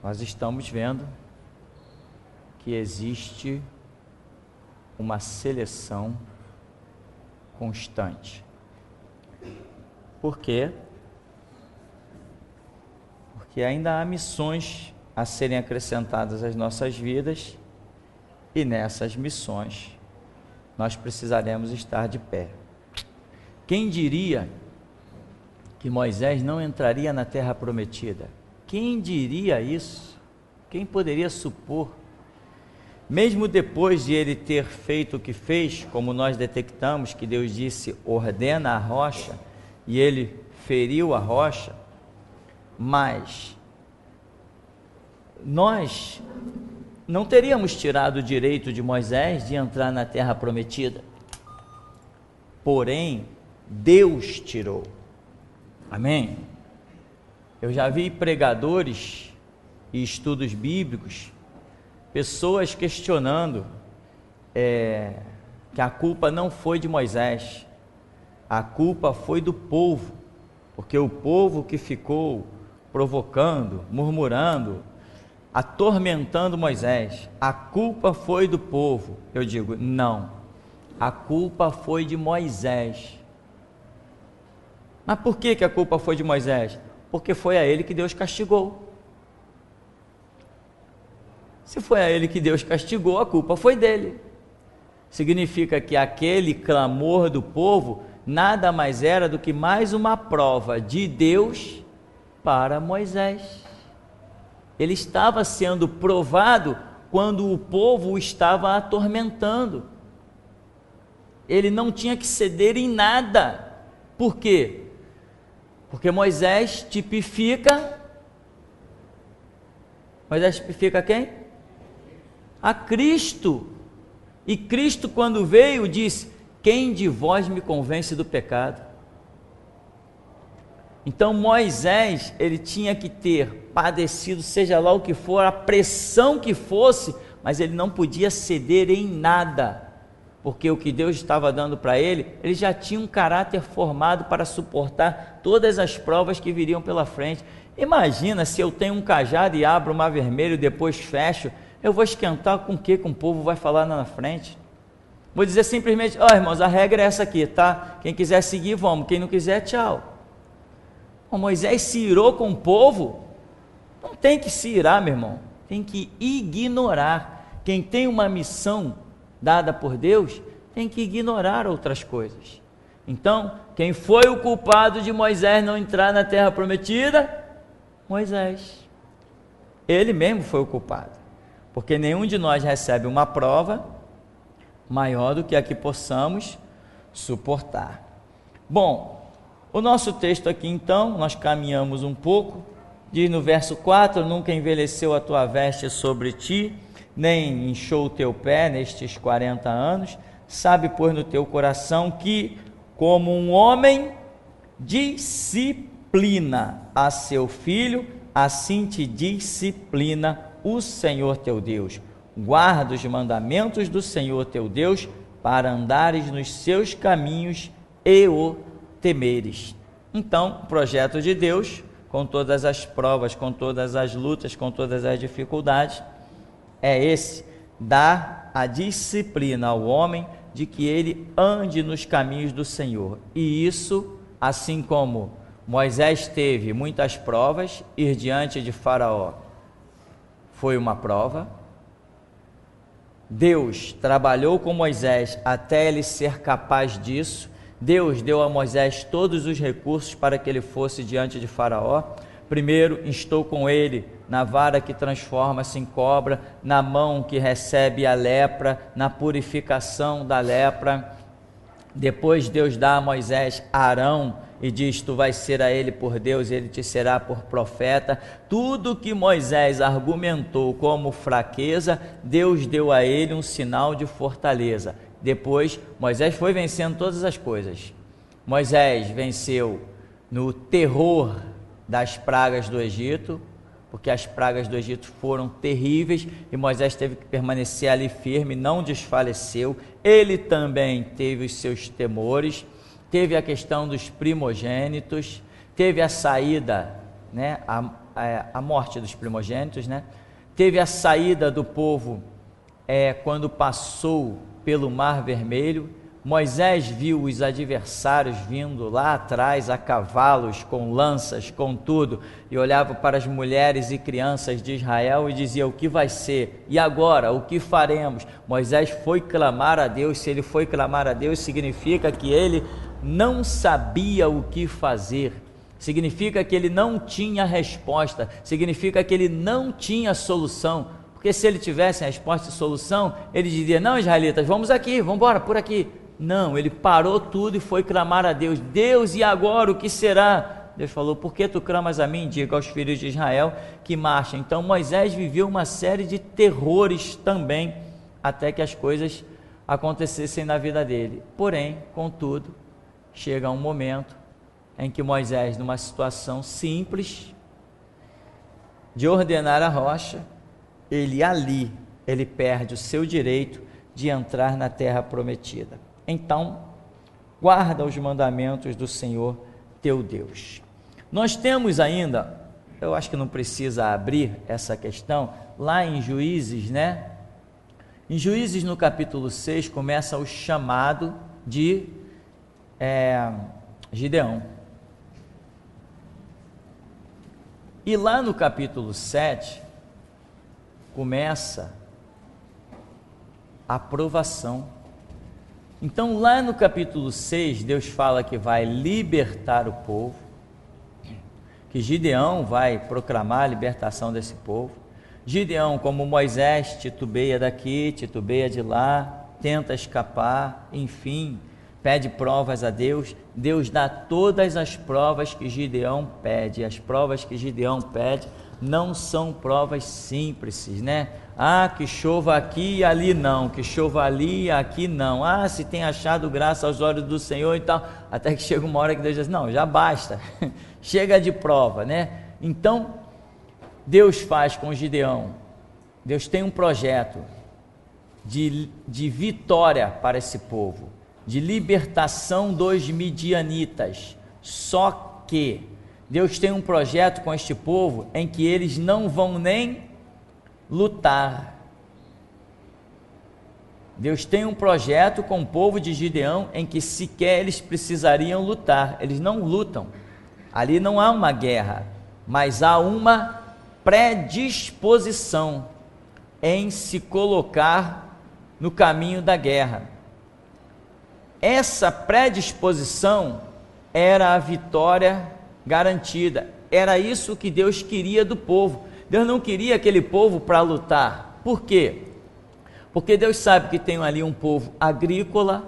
nós estamos vendo que existe uma seleção constante. Por quê? Porque ainda há missões a serem acrescentadas às nossas vidas, e nessas missões nós precisaremos estar de pé. Quem diria que Moisés não entraria na terra prometida? Quem diria isso? Quem poderia supor? Mesmo depois de ele ter feito o que fez, como nós detectamos que Deus disse, ordena a rocha, e ele feriu a rocha, mas nós não teríamos tirado o direito de Moisés de entrar na terra prometida. Porém, Deus tirou. Amém? Eu já vi pregadores e estudos bíblicos, pessoas questionando que a culpa não foi de Moisés, a culpa foi do povo, porque o povo que ficou provocando, murmurando, atormentando Moisés, a culpa foi do povo. Eu digo, não, a culpa foi de Moisés. Mas por que a culpa foi de Moisés? Porque foi a ele que Deus castigou. Se foi a ele que Deus castigou, a culpa foi dele. Significa que aquele clamor do povo nada mais era do que mais uma prova de Deus para Moisés. Ele estava sendo provado quando o povo o estava atormentando. Ele não tinha que ceder em nada. Por quê? Porque Moisés tipifica quem? A Cristo. E Cristo, quando veio, disse, quem de vós me convence do pecado? Então Moisés, ele tinha que ter padecido, seja lá o que for, a pressão que fosse, mas ele não podia ceder em nada, porque o que Deus estava dando para ele já tinha um caráter formado para suportar todas as provas que viriam pela frente. Imagina se eu tenho um cajado e abro o mar vermelho e depois fecho, eu vou esquentar com o que o povo vai falar lá na frente? Vou dizer simplesmente, irmãos, a regra é essa aqui, tá? Quem quiser seguir, vamos, quem não quiser, tchau. Moisés se irou com o povo? Não tem que se irar, meu irmão, tem que ignorar. Quem tem uma missão dada por Deus, tem que ignorar outras coisas. Então, quem foi o culpado de Moisés não entrar na terra prometida? Moisés. Ele mesmo foi o culpado, porque nenhum de nós recebe uma prova maior do que a que possamos suportar. Bom, o nosso texto aqui então, nós caminhamos um pouco, diz no verso 4, nunca envelheceu a tua veste sobre ti, nem inchou o teu pé nestes 40 anos, sabe pois no teu coração que, como um homem disciplina a seu filho, assim te disciplina o Senhor teu Deus. Guarda os mandamentos do Senhor teu Deus, para andares nos seus caminhos e o temeres. Então, o projeto de Deus, com todas as provas, com todas as lutas, com todas as dificuldades, é esse, dar a disciplina ao homem de que ele ande nos caminhos do Senhor. E isso, assim como Moisés teve muitas provas, ir diante de Faraó foi uma prova. Deus trabalhou com Moisés até ele ser capaz disso. Deus deu a Moisés todos os recursos para que ele fosse diante de Faraó. Primeiro, instou com ele na vara que transforma-se em cobra, na mão que recebe a lepra, na purificação da lepra. Depois Deus dá a Moisés Arão e diz, tu vais ser a ele por Deus, ele te será por profeta. Tudo que Moisés argumentou como fraqueza, Deus deu a ele um sinal de fortaleza. Depois, Moisés foi vencendo todas as coisas. Moisés venceu no terror das pragas do Egito, porque as pragas do Egito foram terríveis e Moisés teve que permanecer ali firme, não desfaleceu. Ele também teve os seus temores, teve a questão dos primogênitos, teve a saída, a morte dos primogênitos, né? Teve a saída do povo quando passou pelo Mar Vermelho. Moisés viu os adversários vindo lá atrás a cavalos, com lanças, com tudo, e olhava para as mulheres e crianças de Israel e dizia: o que vai ser? E agora, o que faremos? Moisés foi clamar a Deus. Se ele foi clamar a Deus, significa que ele não sabia o que fazer, significa que ele não tinha resposta, significa que ele não tinha solução, porque se ele tivesse resposta e solução, ele diria: não, israelitas, vamos aqui, vamos embora, por aqui. Não, ele parou tudo e foi clamar a Deus: Deus, e agora o que será? Deus falou: por que tu clamas a mim? Diga aos filhos de Israel que marchem. Então Moisés viveu uma série de terrores também, até que as coisas acontecessem na vida dele. Porém, contudo, chega um momento em que Moisés, numa situação simples de ordenar a rocha, ele perde o seu direito de entrar na terra prometida. Então, guarda os mandamentos do Senhor teu Deus. Nós temos ainda, eu acho que não precisa abrir essa questão, lá em Juízes, né? Em Juízes, no capítulo 6, começa o chamado de Gideão. E lá no capítulo 7, começa a provação. Então, lá no capítulo 6, Deus fala que vai libertar o povo, que Gideão vai proclamar a libertação desse povo. Gideão, como Moisés, titubeia daqui, titubeia de lá, tenta escapar, enfim, pede provas a Deus. Deus dá todas as provas que Gideão pede. As provas que Gideão pede não são provas simples, né? Que chova aqui e ali não, que chova ali e aqui não. Se tem achado graça aos olhos do Senhor e tal. Até que chega uma hora que Deus diz: não, já basta, chega de prova, né? Então, Deus faz com Gideão, Deus tem um projeto de vitória para esse povo, de libertação dos midianitas. Só que Deus tem um projeto com este povo em que eles não vão nem lutar. Deus tem um projeto com o povo de Gideão em que sequer eles precisariam lutar. Eles não lutam. Ali não há uma guerra, mas há uma predisposição em se colocar no caminho da guerra. Essa predisposição era a vitória garantida. Era isso que Deus queria do povo. Deus não queria aquele povo para lutar. Por quê? Porque Deus sabe que tem ali um povo agrícola,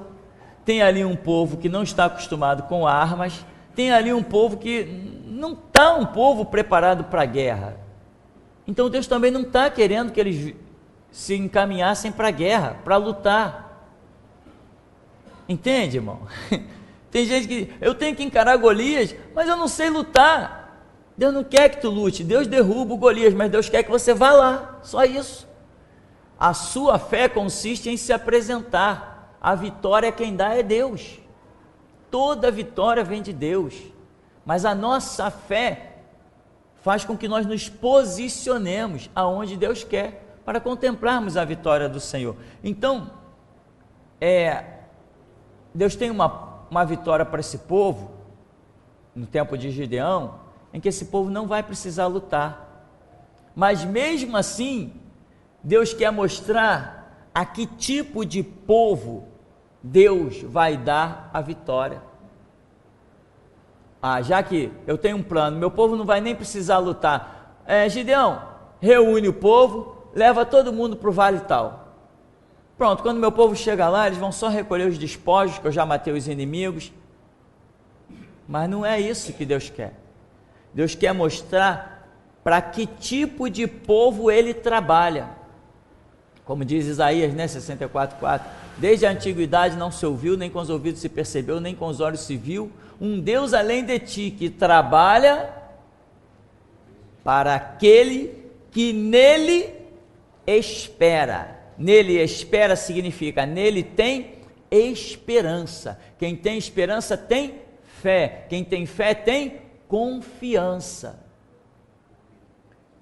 tem ali um povo que não está acostumado com armas, tem ali um povo que não está um povo preparado para a guerra. Então Deus também não está querendo que eles se encaminhassem para a guerra, para lutar. Entende, irmão? Tem gente que: eu tenho que encarar Golias, mas eu não sei lutar. Deus não quer que tu lute. Deus derruba o Golias, mas Deus quer que você vá lá, só isso. A sua fé consiste em se apresentar. A vitória quem dá é Deus. Toda vitória vem de Deus, mas a nossa fé faz com que nós nos posicionemos aonde Deus quer, para contemplarmos a vitória do Senhor. Então, Deus tem uma vitória para esse povo, no tempo de Gideão, em que esse povo não vai precisar lutar, mas mesmo assim, Deus quer mostrar a que tipo de povo Deus vai dar a vitória. Já que eu tenho um plano, meu povo não vai nem precisar lutar. Gideão, reúne o povo, leva todo mundo para o vale tal. Pronto, quando meu povo chega lá, eles vão só recolher os despojos, que eu já matei os inimigos. Mas não é isso que Deus quer. Deus quer mostrar para que tipo de povo Ele trabalha. Como diz Isaías, né, 64:4, desde a antiguidade não se ouviu, nem com os ouvidos se percebeu, nem com os olhos se viu, um Deus além de ti, que trabalha para aquele que nele espera. Nele espera significa, nele tem esperança. Quem tem esperança tem fé. Quem tem fé tem confiança.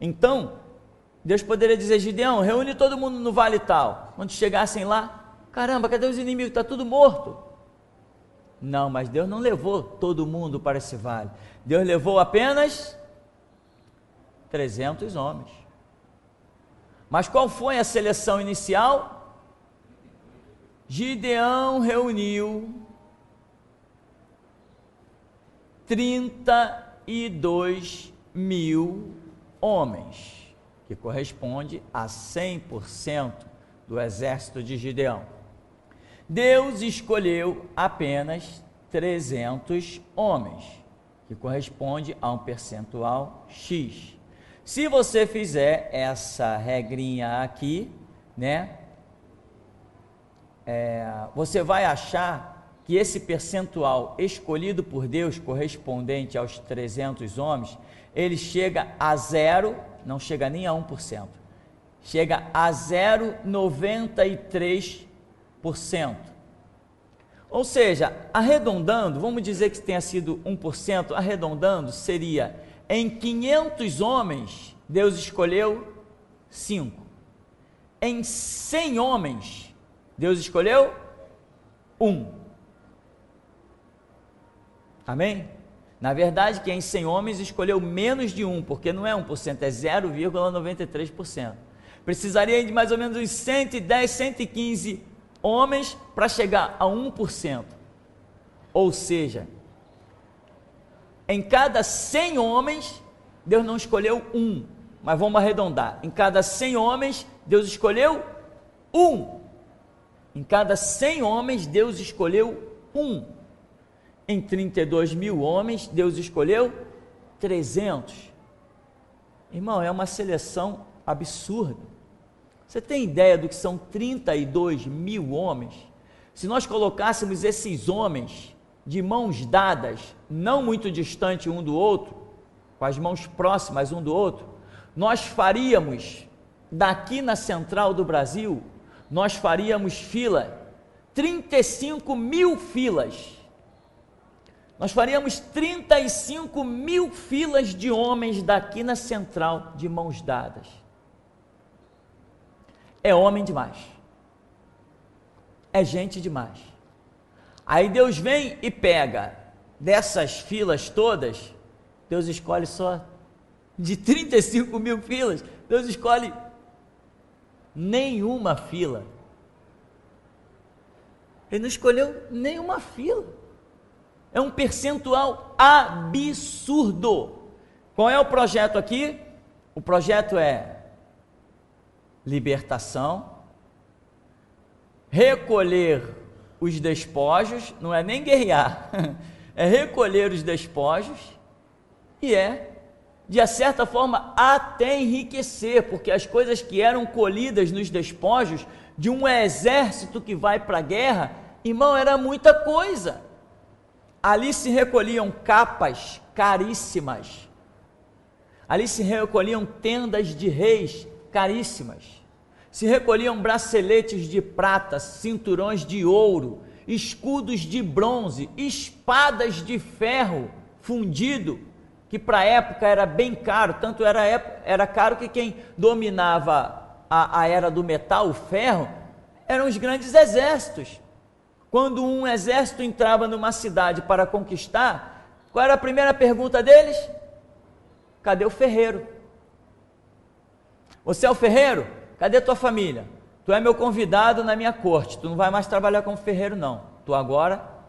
Então, Deus poderia dizer: Gideão, reúne todo mundo no vale tal. Quando chegassem lá, caramba, cadê os inimigos? Está tudo morto. Não, mas Deus não levou todo mundo para esse vale. Deus levou apenas 300 homens. Mas qual foi a seleção inicial? Gideão reuniu 32 mil homens, que corresponde a 100% do exército de Gideão. Deus escolheu apenas 300 homens, que corresponde a um percentual X. Se você fizer essa regrinha aqui, né, você vai achar que esse percentual escolhido por Deus, correspondente aos 300 homens, ele chega a zero, não chega nem a 1%, chega a 0,93%. Ou seja, arredondando, vamos dizer que tenha sido 1%, arredondando, seria em 500 homens, Deus escolheu 5. Em 100 homens, Deus escolheu 1. Amém? Na verdade, que em 100 homens escolheu menos de 1, porque não é 1%, é 0,93%. Precisaria de mais ou menos uns 110, 115 homens para chegar a 1%. Ou seja, em cada 100 homens, Deus não escolheu 1, mas vamos arredondar. Em cada 100 homens, Deus escolheu 1. Em cada 100 homens, Deus escolheu 1. Em 32 mil homens, Deus escolheu 300. Irmão, é uma seleção absurda. Você tem ideia do que são 32 mil homens? Se nós colocássemos esses homens de mãos dadas, não muito distante um do outro, com as mãos próximas um do outro, nós faríamos, daqui na central do Brasil, nós faríamos fila, 35 mil filas. Nós faríamos 35 mil filas de homens daqui na central, de mãos dadas. É homem demais, é gente demais. Aí Deus vem e pega dessas filas todas, Deus escolhe só de 35 mil filas, Deus escolhe nenhuma fila. Ele não escolheu nenhuma fila. É um percentual absurdo. Qual é o projeto aqui? O projeto é libertação, recolher os despojos, não é nem guerrear, é recolher os despojos e de certa forma, até enriquecer, porque as coisas que eram colhidas nos despojos de um exército que vai para a guerra, irmão, era muita coisa. Ali se recolhiam capas caríssimas, ali se recolhiam tendas de reis caríssimas, se recolhiam braceletes de prata, cinturões de ouro, escudos de bronze, espadas de ferro fundido, que para a época era bem caro, tanto era caro que quem dominava a era do metal, o ferro, eram os grandes exércitos. Quando um exército entrava numa cidade para conquistar, qual era a primeira pergunta deles? Cadê o ferreiro? Você é o ferreiro? Cadê tua família? Tu é meu convidado na minha corte, tu não vai mais trabalhar como ferreiro não, tu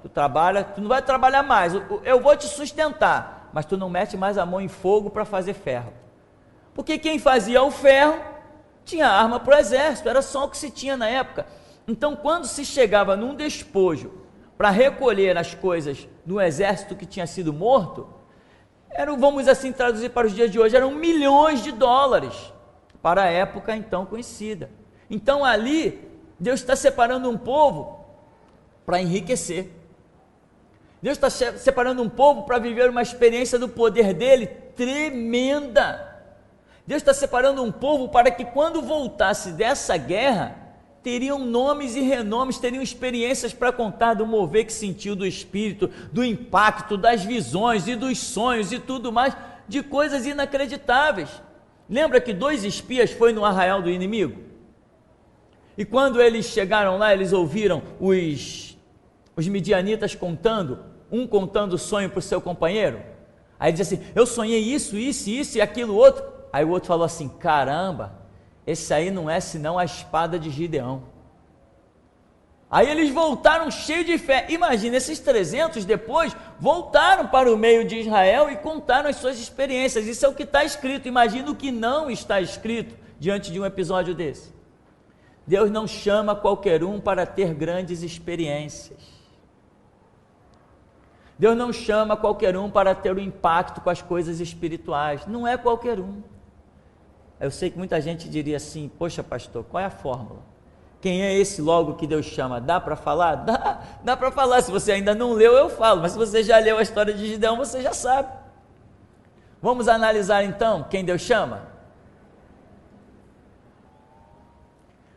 trabalha, tu não vai trabalhar mais, eu vou te sustentar, mas tu não mete mais a mão em fogo para fazer ferro, porque quem fazia o ferro tinha arma para o exército, era só o que se tinha na época. Então quando se chegava num despojo para recolher as coisas do exército que tinha sido morto, vamos assim traduzir para os dias de hoje, eram milhões de dólares, para a época então conhecida. Então ali, Deus está separando um povo para enriquecer, Deus está separando um povo para viver uma experiência do poder dele tremenda. Deus está separando um povo para que quando voltasse dessa guerra, teriam nomes e renomes, teriam experiências para contar do mover que sentiu do Espírito, do impacto, das visões e dos sonhos e tudo mais, de coisas inacreditáveis. Lembra que 2 espias foram no arraial do inimigo? E quando eles chegaram lá, eles ouviram os midianitas contando, um contando o sonho para o seu companheiro. Aí diz assim, eu sonhei isso e aquilo outro. Aí o outro falou assim, caramba, esse aí não é senão a espada de Gideão. Aí eles voltaram cheios de fé. Imagina, esses 300 depois voltaram para o meio de Israel e contaram as suas experiências. Isso é o que está escrito. Imagina o que não está escrito diante de um episódio desse. Deus não chama qualquer um para ter grandes experiências. Deus não chama qualquer um para ter um impacto com as coisas espirituais. Não é qualquer um. Eu sei que muita gente diria assim, poxa pastor, qual é a fórmula? Quem é esse logo que Deus chama? Dá para falar? Dá para falar. Se você ainda não leu, eu falo. Mas se você já leu a história de Gideão, você já sabe. Vamos analisar então quem Deus chama?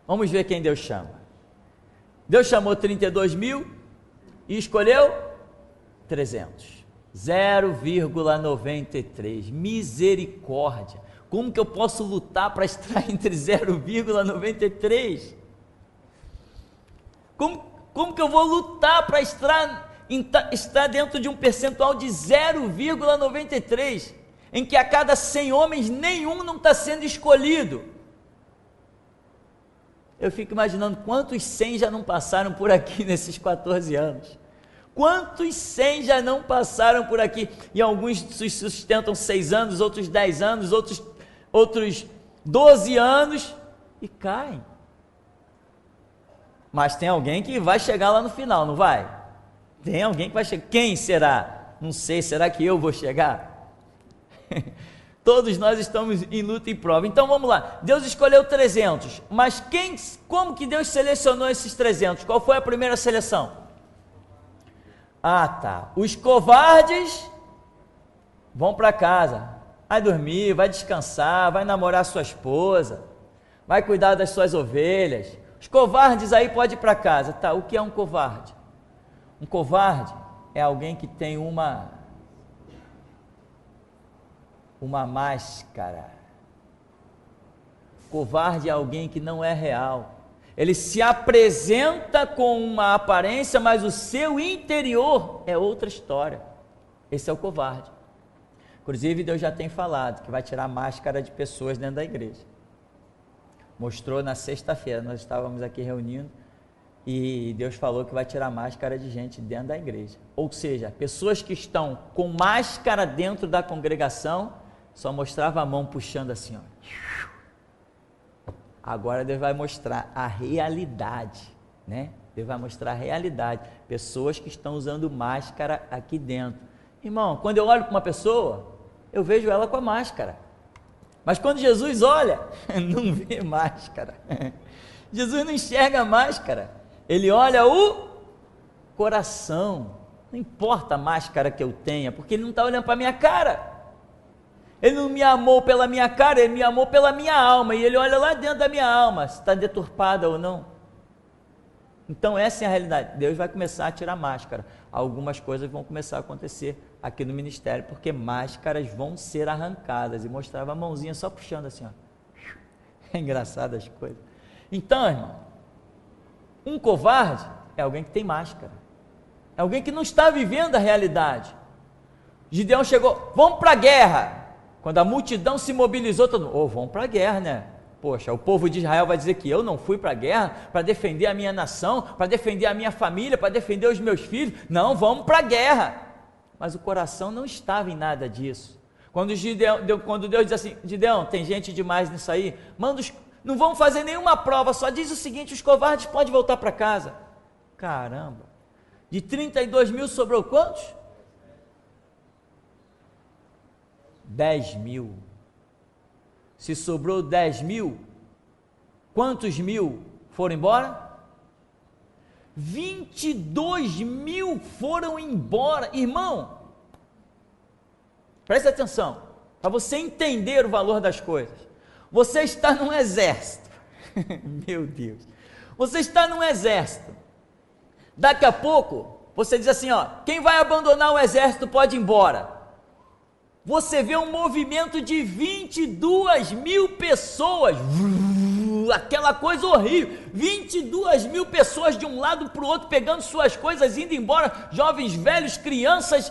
Vamos ver quem Deus chama. Deus chamou 32 mil e escolheu 300. 0,93. Misericórdia. Como que eu posso lutar para estar entre 0,93? Como que eu vou lutar para estar dentro de um percentual de 0,93, em que a cada 100 homens, nenhum não está sendo escolhido? Eu fico imaginando quantos 100 já não passaram por aqui nesses 14 anos. Quantos 100 já não passaram por aqui? E alguns sustentam 6 anos, outros 10 anos, outros 12 anos e caem. Mas tem alguém que vai chegar lá no final, não vai? Tem alguém que vai chegar. Quem será? Não sei, será que eu vou chegar? Todos nós estamos em luta e prova. Então vamos lá, Deus escolheu 300, mas como que Deus selecionou esses 300? Qual foi a primeira seleção? Ah tá, os covardes vão para casa, vai dormir, vai descansar, vai namorar sua esposa, vai cuidar das suas ovelhas. Os covardes aí podem ir para casa. Tá, o que é um covarde? Um covarde é alguém que tem uma máscara. Covarde é alguém que não é real. Ele se apresenta com uma aparência, mas o seu interior é outra história. Esse é o covarde. Inclusive Deus já tem falado que vai tirar a máscara de pessoas dentro da igreja. Mostrou na sexta-feira, nós estávamos aqui reunindo e Deus falou que vai tirar a máscara de gente dentro da igreja. Ou seja, pessoas que estão com máscara dentro da congregação, só mostrava a mão puxando assim, ó. Agora Deus vai mostrar a realidade, né? Deus vai mostrar a realidade. Pessoas que estão usando máscara aqui dentro. Irmão, quando eu olho para uma pessoa, eu vejo ela com a máscara. Mas quando Jesus olha, não vê máscara. Jesus não enxerga a máscara. Ele olha o coração. Não importa a máscara que eu tenha, porque Ele não está olhando para a minha cara. Ele não me amou pela minha cara, Ele me amou pela minha alma. E Ele olha lá dentro da minha alma, se está deturpada ou não. Então essa é a realidade. Deus vai começar a tirar máscara. Algumas coisas vão começar a acontecer aqui no ministério, porque máscaras vão ser arrancadas. E mostrava a mãozinha só puxando assim, ó. É engraçado as coisas. Então, irmão, um covarde é alguém que tem máscara. É alguém que não está vivendo a realidade. Gideão chegou, vamos para a guerra. Quando a multidão se mobilizou, todo mundo, vamos para a guerra, né? Poxa, o povo de Israel vai dizer que eu não fui para a guerra para defender a minha nação, para defender a minha família, para defender os meus filhos. Não, vamos para a guerra. Mas o coração não estava em nada disso. Quando Deus diz assim, Gideão, tem gente demais nisso aí, não vão fazer nenhuma prova, só diz o seguinte, os covardes podem voltar para casa. Caramba, de 32 mil sobrou quantos? 10 mil. Se sobrou 10 mil, quantos mil foram embora? 22 mil foram embora. Irmão, presta atenção, para você entender o valor das coisas. Você está num exército. Meu Deus. Você está num exército. Daqui a pouco, você diz assim, ó, quem vai abandonar o exército pode ir embora. você vê um movimento de 22 mil pessoas, aquela coisa horrível, 22 mil pessoas de um lado para o outro, pegando suas coisas, indo embora, jovens, velhos, crianças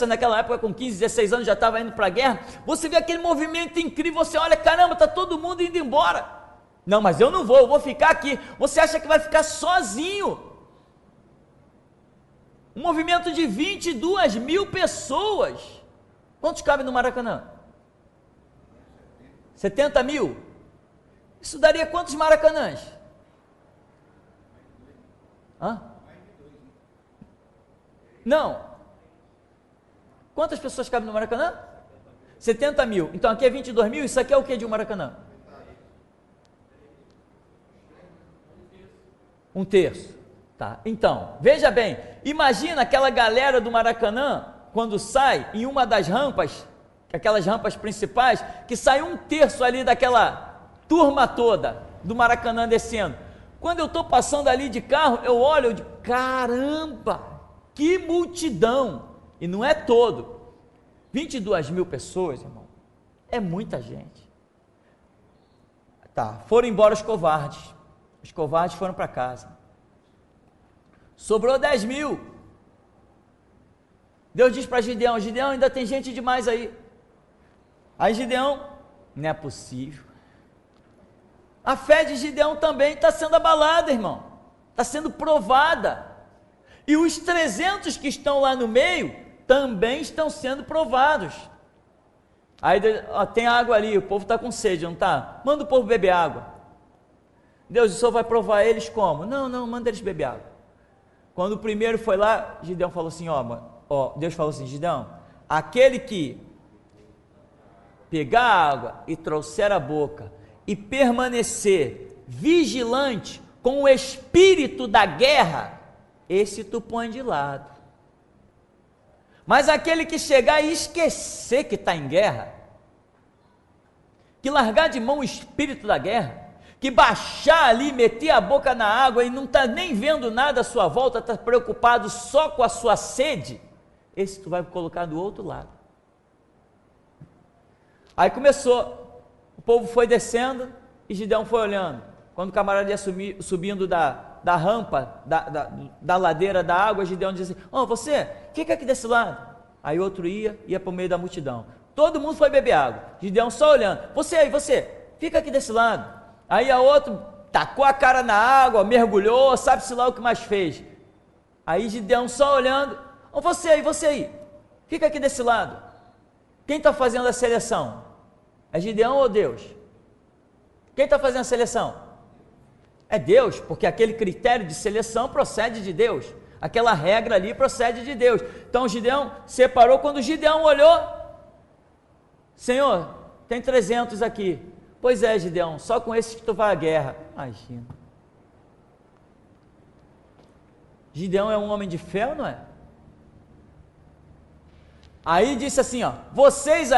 naquela época com 15, 16 anos já estavam indo para a guerra. Você vê aquele movimento incrível, você olha, caramba, está todo mundo indo embora. Não, mas eu não vou, eu vou ficar aqui. Você acha que vai ficar sozinho? Um movimento de 22 mil pessoas. Quantos cabem no Maracanã? 70 mil? Isso daria quantos Maracanãs? Hã? Não. Quantas pessoas cabem no Maracanã? 70 mil. Então aqui é 22 mil, isso aqui é o que de um Maracanã? Um terço. Tá. Então, veja bem, imagina aquela galera do Maracanã, quando sai em uma das rampas, aquelas rampas principais, que sai um terço ali daquela turma toda do Maracanã descendo. Quando eu estou passando ali de carro, eu olho, eu digo, caramba, que multidão, e não é todo, 22 mil pessoas, irmão, é muita gente. Tá, foram embora os covardes foram para casa, sobrou 10 mil, Deus diz para Gideão, Gideão, ainda tem gente demais aí. Aí Gideão, não é possível. A fé de Gideão também está sendo abalada, irmão, está sendo provada, e os 300 que estão lá no meio, também estão sendo provados. Aí, ó, tem água ali, o povo está com sede, não está? Manda o povo beber água. Deus, o Senhor vai provar eles como? Não, manda eles beber água. Quando o primeiro foi lá, Gideão falou assim, Deus falou assim, Gideão, aquele que pegar a água e trouxer a boca e permanecer vigilante com o espírito da guerra, esse tu põe de lado. Mas aquele que chegar e esquecer que está em guerra, que largar de mão o espírito da guerra, que baixar ali, meter a boca na água e não está nem vendo nada à sua volta, está preocupado só com a sua sede, esse tu vai colocar do outro lado. Aí começou, o povo foi descendo e Gideão foi olhando. Quando o camarada ia subindo da rampa, da ladeira da água, Gideão dizia assim, você, fica aqui desse lado. Aí outro ia para o meio da multidão. Todo mundo foi beber água, Gideão só olhando, você, fica aqui desse lado. Aí a outro tacou a cara na água, mergulhou, sabe-se lá o que mais fez. Aí Gideão só olhando, você aí, fica aqui desse lado. Quem está fazendo a seleção? É Gideão ou Deus? Quem está fazendo a seleção? É Deus, porque aquele critério de seleção procede de Deus, aquela regra ali procede de Deus. Então Gideão separou, quando Gideão olhou, Senhor, tem 300 aqui. Pois é, Gideão, só com esses que tu vai à guerra. Imagina. Gideão é um homem de fé ou não é? Aí disse assim, vocês,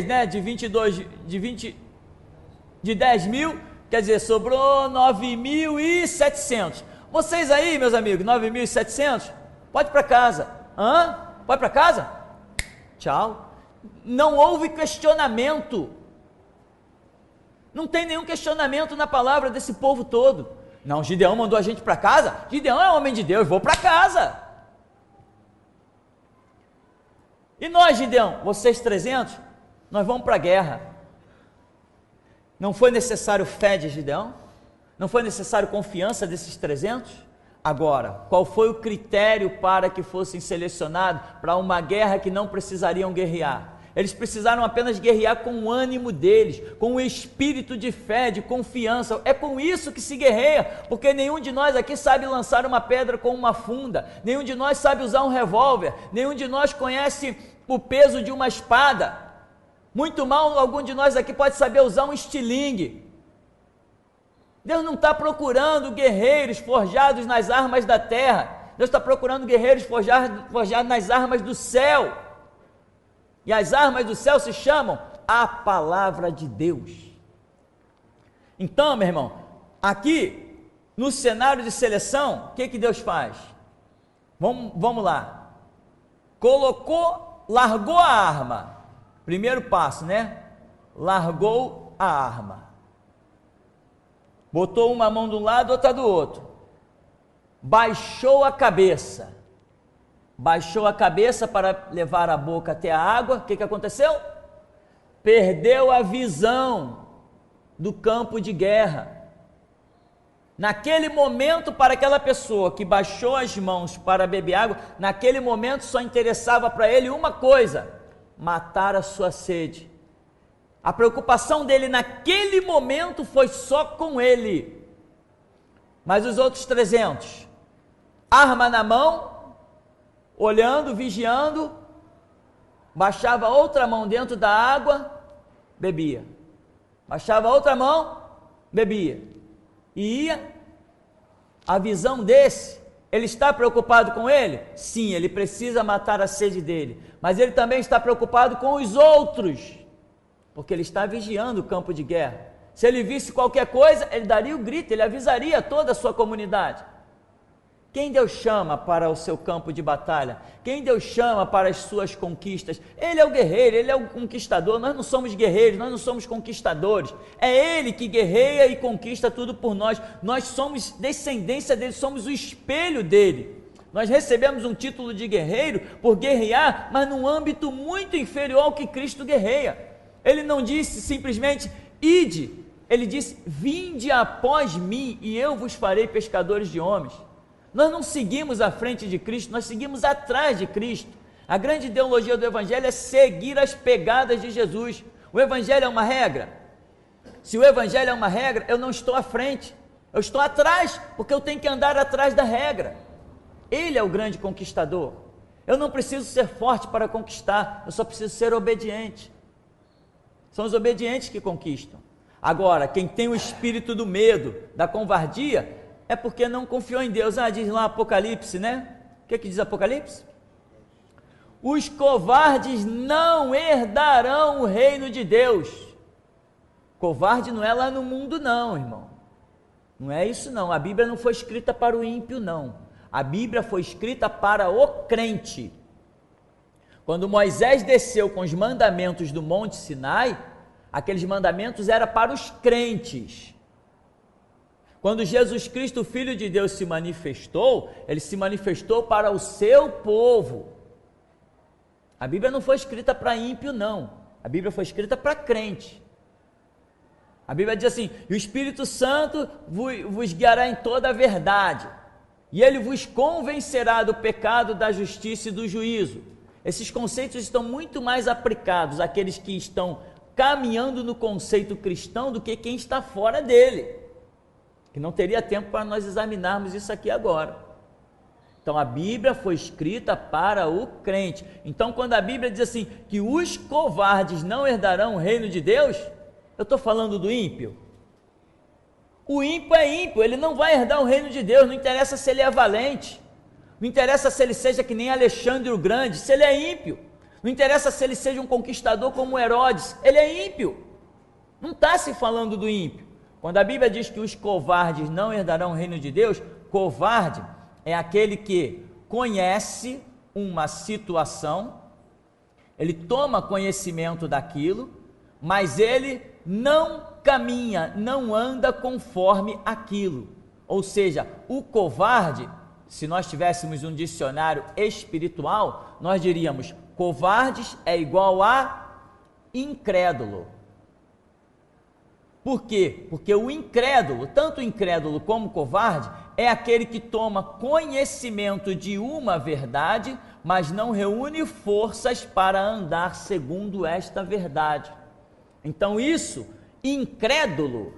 né, de 10 mil, quer dizer, sobrou 9.700. Vocês aí, meus amigos, 9.700, pode ir para casa. Pode para casa? Tchau. Não houve questionamento. Não tem nenhum questionamento na palavra desse povo todo. Não, Gideão mandou a gente para casa? Gideão é homem de Deus, vou para casa. E nós, Gideão, vocês 300, nós vamos para a guerra. Não foi necessário fé de Gideão? Não foi necessário confiança desses 300? Agora, qual foi o critério para que fossem selecionados para uma guerra que não precisariam guerrear? Eles precisaram apenas guerrear com o ânimo deles, com o espírito de fé, de confiança. É com isso que se guerreia, porque nenhum de nós aqui sabe lançar uma pedra com uma funda, nenhum de nós sabe usar um revólver, nenhum de nós conhece o peso de uma espada, muito mal algum de nós aqui pode saber usar um estilingue. Deus não está procurando guerreiros forjados nas armas da terra, Deus está procurando guerreiros forjados nas armas do céu. E as armas do céu se chamam a palavra de Deus. Então, meu irmão, aqui no cenário de seleção, o que Deus faz? Vamos lá. Colocou largou a arma. Primeiro passo, né? Largou a arma. Botou uma mão de um lado, outra do outro. Baixou a cabeça. Baixou a cabeça para levar a boca até a água. O que aconteceu? Perdeu a visão do campo de guerra. Naquele momento, para aquela pessoa que baixou as mãos para beber água, naquele momento só interessava para ele uma coisa: matar a sua sede. A preocupação dele naquele momento foi só com ele. Mas os outros 300, arma na mão, olhando, vigiando, baixava outra mão dentro da água, bebia. Baixava outra mão, bebia. E ia. A visão desse, ele está preocupado com ele? Sim, ele precisa matar a sede dele, mas ele também está preocupado com os outros, porque ele está vigiando o campo de guerra. Se ele visse qualquer coisa, ele daria o grito, ele avisaria toda a sua comunidade. Quem Deus chama para o seu campo de batalha? Quem Deus chama para as suas conquistas? Ele é o guerreiro, ele é o conquistador. Nós não somos guerreiros, nós não somos conquistadores. É Ele que guerreia e conquista tudo por nós. Nós somos descendência dele, somos o espelho dele. Nós recebemos um título de guerreiro por guerrear, mas num âmbito muito inferior ao que Cristo guerreia. Ele não disse simplesmente, ide. Ele disse, vinde após mim e eu vos farei pescadores de homens. Nós não seguimos à frente de Cristo, nós seguimos atrás de Cristo. A grande ideologia do Evangelho é seguir as pegadas de Jesus. O Evangelho é uma regra? Se o Evangelho é uma regra, eu não estou à frente, eu estou atrás, porque eu tenho que andar atrás da regra. Ele é o grande conquistador. Eu não preciso ser forte para conquistar, eu só preciso ser obediente. São os obedientes que conquistam. Agora, quem tem o espírito do medo, da covardia, é porque não confiou em Deus. Diz lá Apocalipse, né? O que diz Apocalipse? Os covardes não herdarão o reino de Deus. Covarde não é lá no mundo não, irmão. Não é isso não. A Bíblia não foi escrita para o ímpio não. A Bíblia foi escrita para o crente. Quando Moisés desceu com os mandamentos do Monte Sinai, aqueles mandamentos eram para os crentes. Quando Jesus Cristo, o Filho de Deus, se manifestou, ele se manifestou para o seu povo. A Bíblia não foi escrita para ímpio, não. A Bíblia foi escrita para crente. A Bíblia diz assim, e o Espírito Santo vos guiará em toda a verdade, e ele vos convencerá do pecado, da justiça e do juízo. Esses conceitos estão muito mais aplicados àqueles que estão caminhando no conceito cristão do que quem está fora dele. Que não teria tempo para nós examinarmos isso aqui agora. Então a Bíblia foi escrita para o crente. Então quando a Bíblia diz assim, que os covardes não herdarão o reino de Deus, eu estou falando do ímpio. O ímpio é ímpio, ele não vai herdar o reino de Deus, não interessa se ele é valente, não interessa se ele seja que nem Alexandre o Grande, se ele é ímpio, não interessa se ele seja um conquistador como Herodes, ele é ímpio. Não está se falando do ímpio. Quando a Bíblia diz que os covardes não herdarão o reino de Deus, covarde é aquele que conhece uma situação, ele toma conhecimento daquilo, mas ele não caminha, não anda conforme aquilo. Ou seja, o covarde, se nós tivéssemos um dicionário espiritual, nós diríamos, covardes é igual a incrédulo. Por quê? Porque o incrédulo, tanto o incrédulo como o covarde, é aquele que toma conhecimento de uma verdade, mas não reúne forças para andar segundo esta verdade. Então isso, incrédulo,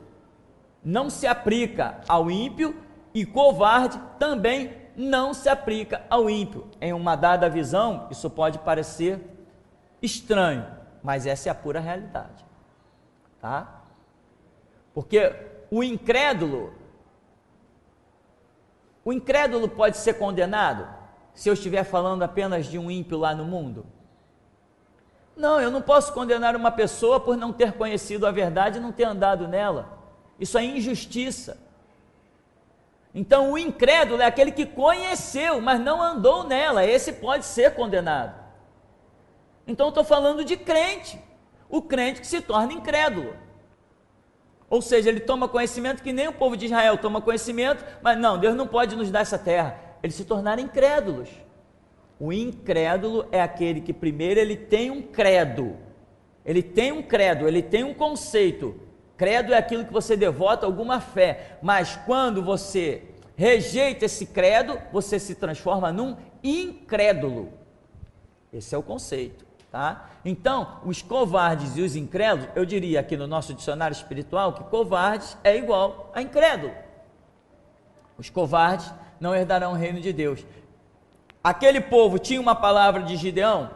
não se aplica ao ímpio, e covarde também não se aplica ao ímpio. Em uma dada visão, isso pode parecer estranho, mas essa é a pura realidade, tá? Porque o incrédulo pode ser condenado se eu estiver falando apenas de um ímpio lá no mundo? Não, eu não posso condenar uma pessoa por não ter conhecido a verdade e não ter andado nela. Isso é injustiça. Então o incrédulo é aquele que conheceu, mas não andou nela, esse pode ser condenado. Então eu estou falando de crente, o crente que se torna incrédulo. Ou seja, ele toma conhecimento que nem o povo de Israel toma conhecimento, mas não, Deus não pode nos dar essa terra. Eles se tornaram incrédulos. O incrédulo é aquele que primeiro ele tem um credo, ele tem um conceito. Credo é aquilo que você devota alguma fé, mas quando você rejeita esse credo, você se transforma num incrédulo. Esse é o conceito, tá? Então, os covardes e os incrédulos, eu diria aqui no nosso dicionário espiritual que covardes é igual a incrédulo. Os covardes não herdarão o reino de Deus. Aquele povo tinha uma palavra de Gideão?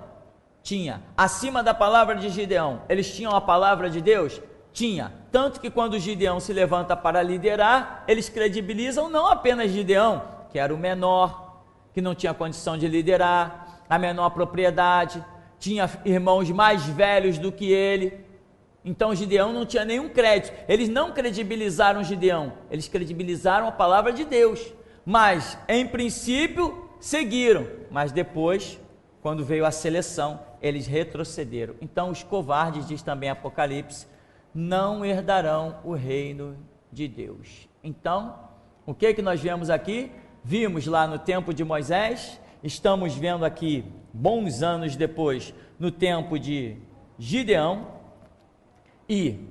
Tinha. Acima da palavra de Gideão, eles tinham a palavra de Deus? Tinha. Tanto que quando Gideão se levanta para liderar, eles credibilizam não apenas Gideão, que era o menor, que não tinha condição de liderar, a menor propriedade, tinha irmãos mais velhos do que ele. Então Gideão não tinha nenhum crédito. Eles não credibilizaram Gideão, eles credibilizaram a palavra de Deus. Mas, em princípio, seguiram. Mas depois, quando veio a seleção, eles retrocederam. Então os covardes, diz também Apocalipse, não herdarão o reino de Deus. Então, o que nós vemos aqui? Vimos lá no tempo de Moisés, estamos vendo aqui, bons anos depois, no tempo de Gideão, e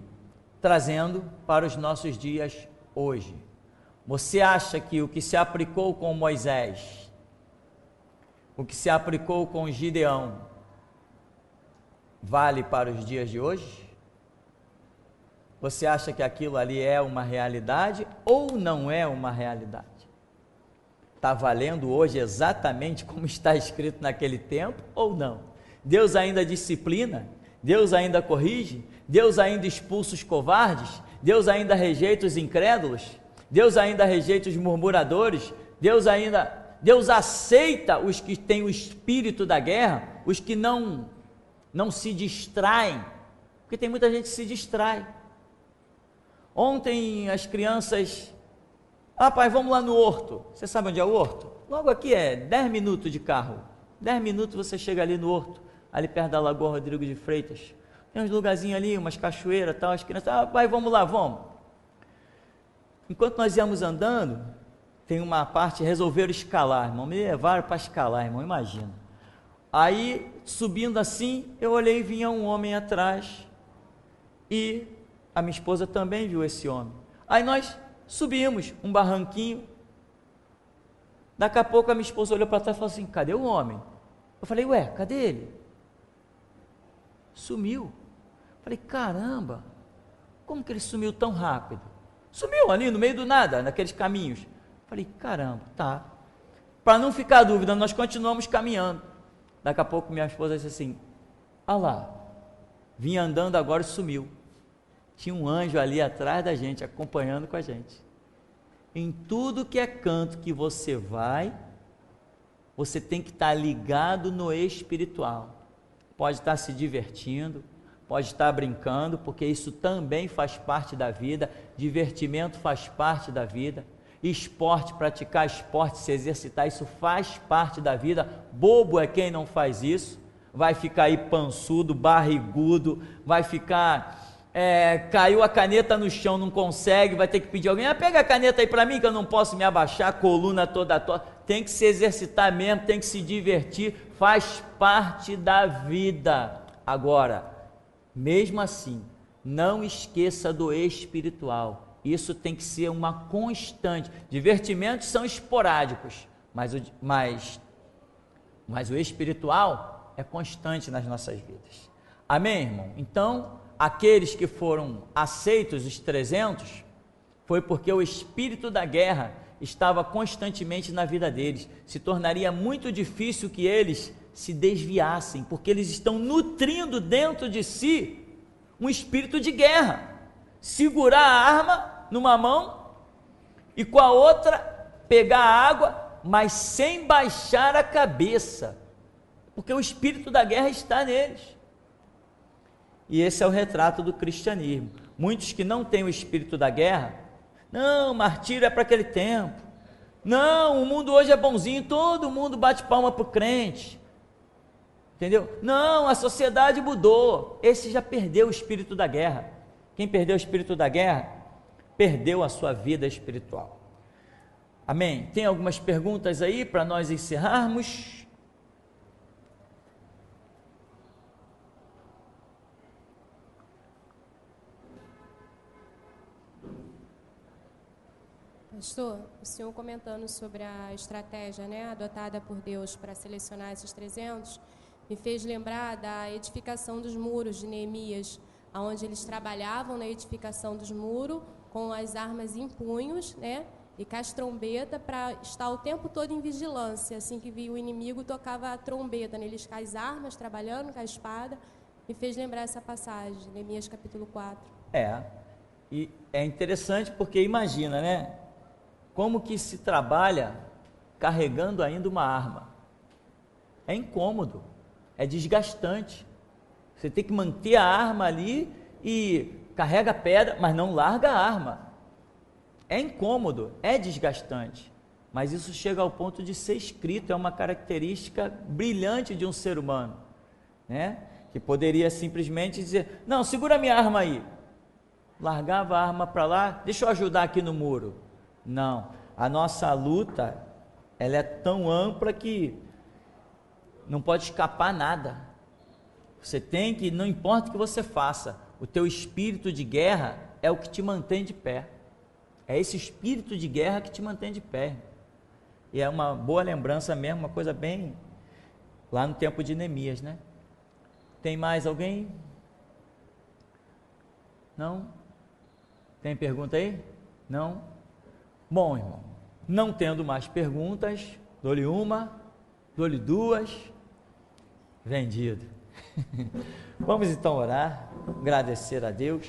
trazendo para os nossos dias hoje. Você acha que o que se aplicou com Moisés, o que se aplicou com Gideão, vale para os dias de hoje? Você acha que aquilo ali é uma realidade ou não é uma realidade? Está valendo hoje exatamente como está escrito naquele tempo ou não? Deus ainda disciplina? Deus ainda corrige? Deus ainda expulsa os covardes? Deus ainda rejeita os incrédulos? Deus ainda rejeita os murmuradores? Deus aceita os que têm o espírito da guerra, os que não se distraem, porque tem muita gente que se distrai. Ontem as crianças, pai, vamos lá no horto. Você sabe onde é o horto? Logo aqui é 10 minutos de carro, 10 minutos você chega ali no horto, ali perto da Lagoa Rodrigo de Freitas, tem uns lugarzinhos ali, umas cachoeiras, tal, as crianças, pai, vamos lá, vamos. Enquanto nós íamos andando, tem uma parte, resolveram escalar, irmão, me levaram para escalar, irmão, imagina. Aí, subindo assim, eu olhei e vinha um homem atrás, e a minha esposa também viu esse homem. Aí nós subimos um barranquinho, daqui a pouco a minha esposa olhou para trás e falou assim, cadê o homem? Eu falei, ué, cadê ele? Sumiu. Falei, caramba, como que ele sumiu tão rápido? Sumiu ali no meio do nada, naqueles caminhos. Falei, caramba, tá. Para não ficar dúvida, nós continuamos caminhando. Daqui a pouco minha esposa disse assim, lá, vinha andando agora e sumiu. Tinha um anjo ali atrás da gente, acompanhando com a gente. Em tudo que é canto que você vai, você tem que estar ligado no espiritual. Pode estar se divertindo, pode estar brincando, porque isso também faz parte da vida, divertimento faz parte da vida, esporte, praticar esporte, se exercitar, isso faz parte da vida. Bobo é quem não faz isso, vai ficar aí pançudo, barrigudo, vai ficar... caiu a caneta no chão, não consegue, vai ter que pedir alguém, pega a caneta aí para mim que eu não posso me abaixar, a coluna toda torta. Tem que se exercitar mesmo, tem que se divertir, faz parte da vida. Agora, mesmo assim, não esqueça do espiritual, isso tem que ser uma constante. Divertimentos são esporádicos, mas o espiritual é constante nas nossas vidas. Amém, irmão? Então, aqueles que foram aceitos, os 300, foi porque o espírito da guerra estava constantemente na vida deles. Se tornaria muito difícil que eles se desviassem, porque eles estão nutrindo dentro de si um espírito de guerra. Segurar a arma numa mão e com a outra pegar a água, mas sem baixar a cabeça, porque o espírito da guerra está neles. E esse é o retrato do cristianismo. Muitos que não têm o espírito da guerra, não, martírio é para aquele tempo, não, o mundo hoje é bonzinho, todo mundo bate palma para o crente, Entendeu? Não, a sociedade mudou. Esse já perdeu o espírito da guerra. Quem perdeu o espírito da guerra, perdeu a sua vida espiritual. Amém? Tem algumas perguntas aí para nós encerrarmos? Pastor, o senhor comentando sobre a estratégia, né, adotada por Deus para selecionar esses 300, me fez lembrar da edificação dos muros de Neemias, onde eles trabalhavam na edificação dos muros com as armas em punhos, né, e com as trombetas para estar o tempo todo em vigilância. Assim que via o inimigo, tocava a trombeta, né, eles com as armas, trabalhando com a espada. Me fez lembrar essa passagem, Neemias capítulo 4. E é interessante porque imagina, né? Como que se trabalha carregando ainda uma arma? É incômodo, é desgastante. Você tem que manter a arma ali e carrega a pedra, mas não larga a arma. É incômodo, é desgastante, mas isso chega ao ponto de ser escrito, é uma característica brilhante de um ser humano, né? Que poderia simplesmente dizer, não, segura minha arma aí, largava a arma para lá, deixa eu ajudar aqui no muro. Não, a nossa luta, ela é tão ampla que não pode escapar nada. Você tem que, não importa o que você faça, o teu espírito de guerra é o que te mantém de pé. É esse espírito de guerra que te mantém de pé. E é uma boa lembrança mesmo, uma coisa bem lá no tempo de Neemias, né? Tem mais alguém? Não? Tem pergunta aí? Não? Bom, irmão, não tendo mais perguntas, dou-lhe uma, dou-lhe duas, vendido. Vamos então orar, agradecer a Deus.